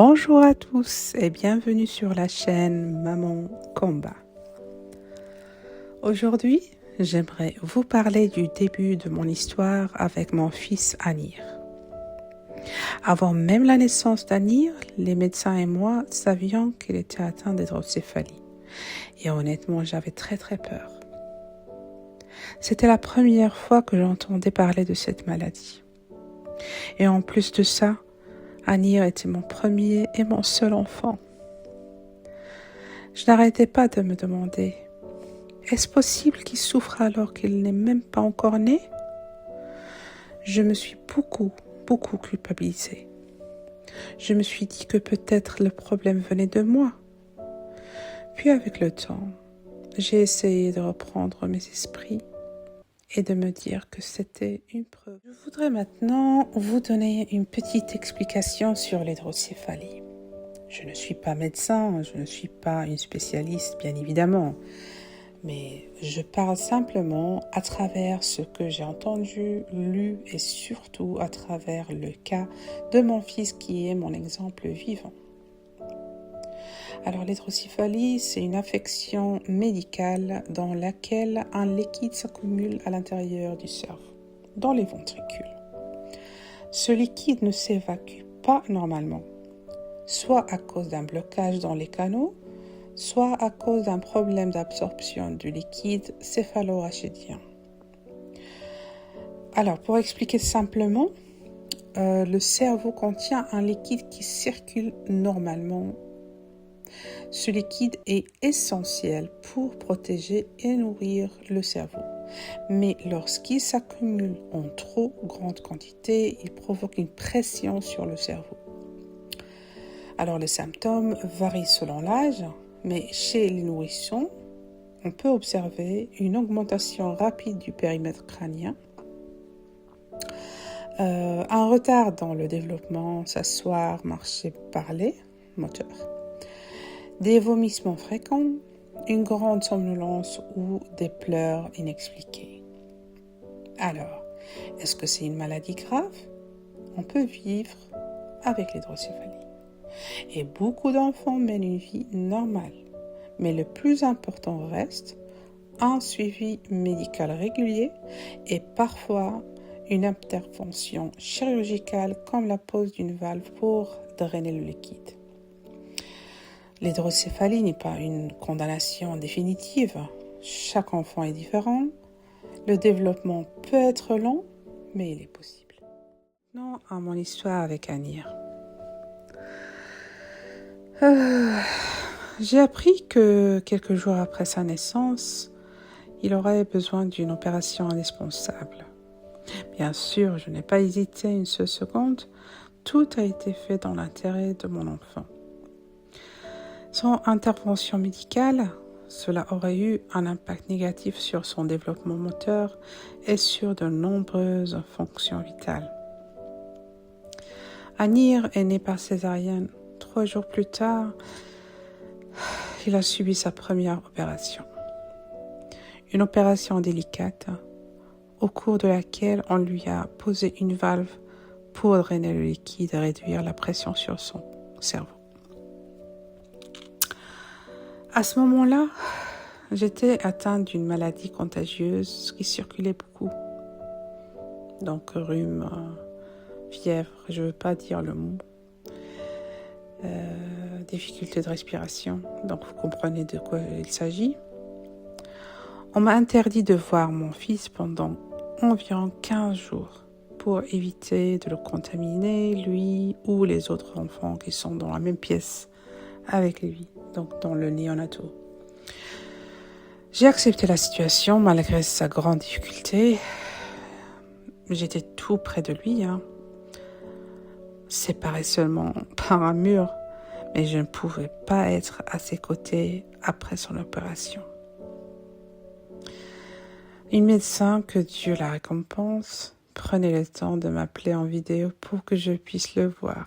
Bonjour à tous et bienvenue sur la chaîne Maman Combat. Aujourd'hui, j'aimerais vous parler du début de mon histoire avec mon fils Anir. Avant même la naissance d'Anir, les médecins et moi savions qu'il était atteint d'hydrocéphalie. Et honnêtement, j'avais très peur. C'était la première fois que j'entendais parler de cette maladie. Et en plus de ça, Anir était mon premier et mon seul enfant. Je n'arrêtais pas de me demander, est-ce possible qu'il souffre alors qu'il n'est même pas encore né? Je me suis beaucoup culpabilisée. Je me suis dit que peut-être le problème venait de moi. Puis avec le temps, j'ai essayé de reprendre mes esprits et de me dire que c'était une preuve. Je voudrais maintenant vous donner une petite explication sur l'hydrocéphalie. Je ne suis pas médecin, je ne suis pas une spécialiste, bien évidemment, mais je parle simplement à travers ce que j'ai entendu, lu et surtout à travers le cas de mon fils qui est mon exemple vivant. Alors l'hydrocéphalie, c'est une affection médicale dans laquelle un liquide s'accumule à l'intérieur du cerveau, dans les ventricules. Ce liquide ne s'évacue pas normalement, soit à cause d'un blocage dans les canaux, soit à cause d'un problème d'absorption du liquide céphalorachidien. Alors, pour expliquer simplement, le cerveau contient un liquide qui circule normalement. Ce liquide est essentiel pour protéger et nourrir le cerveau. Mais lorsqu'il s'accumule en trop grande quantité, il provoque une pression sur le cerveau. Alors, les symptômes varient selon l'âge, mais chez les nourrissons, on peut observer une augmentation rapide du périmètre crânien, un retard dans le développement, s'asseoir, marcher, parler, moteur, des vomissements fréquents, une grande somnolence ou des pleurs inexpliqués. Alors, est-ce que c'est une maladie grave? On peut vivre avec l'hydrocéphalie. Et beaucoup d'enfants mènent une vie normale. Mais le plus important reste un suivi médical régulier et parfois une intervention chirurgicale comme la pose d'une valve pour drainer le liquide. L'hydrocéphalie n'est pas une condamnation définitive. Chaque enfant est différent. Le développement peut être lent, mais il est possible. Non, à mon histoire avec Anir. J'ai appris que quelques jours après sa naissance, il aurait besoin d'une opération indispensable. Bien sûr, je n'ai pas hésité une seule seconde. Tout a été fait dans l'intérêt de mon enfant. Sans intervention médicale, cela aurait eu un impact négatif sur son développement moteur et sur de nombreuses fonctions vitales. Anir est né par césarienne. 3 jours plus tard, il a subi sa première opération. Une opération délicate, au cours de laquelle on lui a posé une valve pour drainer le liquide et réduire la pression sur son cerveau. À ce moment-là, j'étais atteinte d'une maladie contagieuse qui circulait beaucoup. Donc rhume, fièvre, je ne veux pas dire le mot. Difficulté de respiration, donc vous comprenez de quoi il s'agit. On m'a interdit de voir mon fils pendant environ 15 jours pour éviter de le contaminer, lui ou les autres enfants qui sont dans la même pièce avec lui, donc dans le néonato. J'ai accepté la situation malgré sa grande difficulté. J'étais tout près de lui, séparé seulement par un mur, mais je ne pouvais pas être à ses côtés après son opération. Une médecin, que Dieu la récompense, prenait le temps de m'appeler en vidéo pour que je puisse le voir.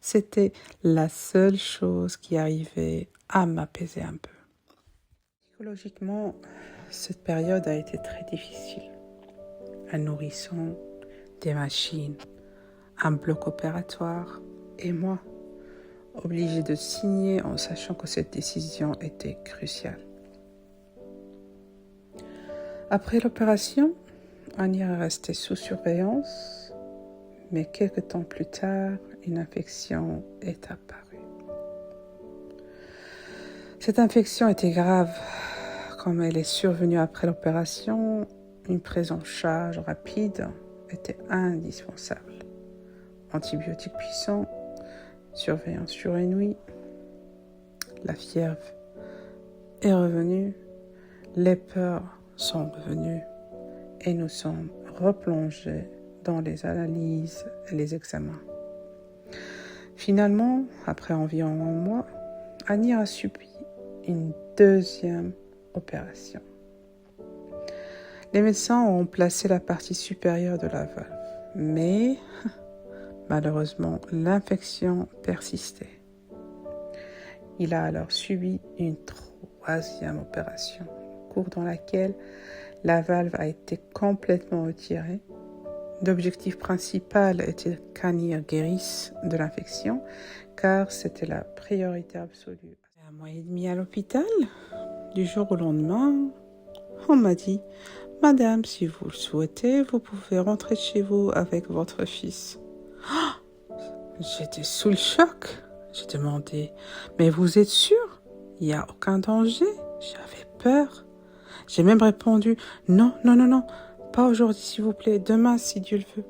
C'était la seule chose qui arrivait à m'apaiser un peu. Psychologiquement, cette période a été très difficile. Un nourrisson, des machines, un bloc opératoire et moi. obligé de signer en sachant que cette décision était cruciale. Après l'opération, Anir est restée sous surveillance, mais quelque temps plus tard, une infection est apparue. Cette infection était grave. Comme elle est survenue après l'opération, une prise en charge rapide était indispensable. Antibiotiques puissants, surveillance jour et nuit. La fièvre est revenue, les peurs sont revenues et nous sommes replongés dans les analyses et les examens. Finalement, après environ un mois, Anir a subi une deuxième opération. Les médecins ont placé la partie supérieure de la valve, mais malheureusement, l'infection persistait. Il a alors subi une troisième opération, au cours dans laquelle la valve a été complètement retirée. L'objectif principal était qu'Anir guérisse de l'infection, car c'était la priorité absolue. Un mois et demi à l'hôpital, du jour au lendemain, on m'a dit « Madame, si vous le souhaitez, vous pouvez rentrer chez vous avec votre fils. » J'étais sous le choc. J'ai demandé « Mais vous êtes sûr? Il n'y a aucun danger ?» J'avais peur. J'ai même répondu « Non, non, non, non, pas aujourd'hui s'il vous plaît, demain si Dieu le veut. »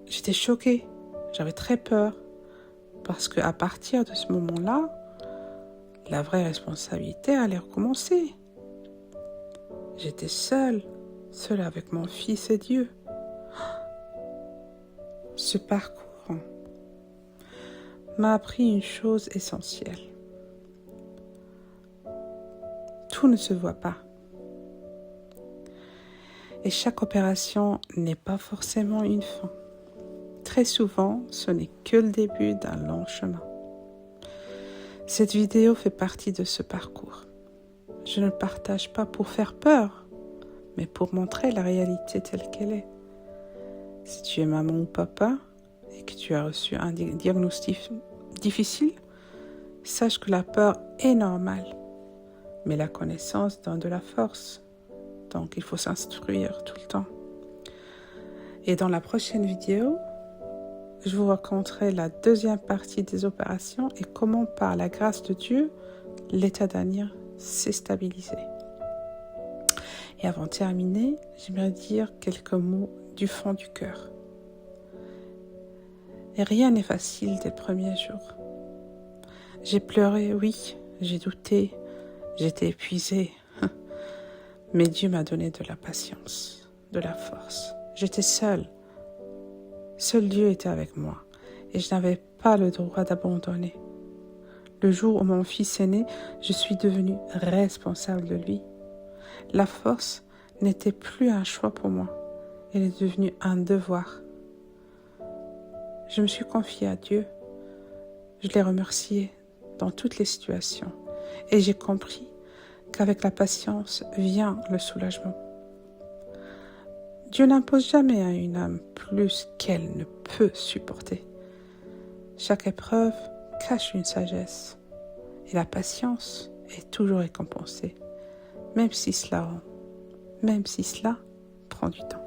J'étais choquée. J'avais très peur. Parce qu'à partir de ce moment-là, la vraie responsabilité allait recommencer. J'étais seule avec mon fils et Dieu. Ce parcours m'a appris une chose essentielle. Tout ne se voit pas. Et chaque opération n'est pas forcément une fin. Très souvent, ce n'est que le début d'un long chemin. Cette vidéo fait partie de ce parcours. Je ne le partage pas pour faire peur, mais pour montrer la réalité telle qu'elle est. Si tu es maman ou papa et que tu as reçu un diagnostic difficile, sache que la peur est normale, mais la connaissance donne de la force. Donc il faut s'instruire tout le temps. Et dans la prochaine vidéo, je vous raconterai la deuxième partie des opérations et comment, par la grâce de Dieu, l'état d'Anir s'est stabilisé. Et avant de terminer, j'aimerais dire quelques mots du fond du cœur. Et rien n'est facile des premiers jours. J'ai pleuré, oui, j'ai douté, j'étais épuisée. Mais Dieu m'a donné de la patience, de la force. J'étais seule. Seul Dieu était avec moi et je n'avais pas le droit d'abandonner. Le jour où mon fils est né, je suis devenue responsable de lui. La force n'était plus un choix pour moi, elle est devenue un devoir. Je me suis confiée à Dieu, je l'ai remercié dans toutes les situations et j'ai compris qu'avec la patience vient le soulagement. Dieu n'impose jamais à une âme plus qu'elle ne peut supporter. Chaque épreuve cache une sagesse et la patience est toujours récompensée, même si cela prend du temps.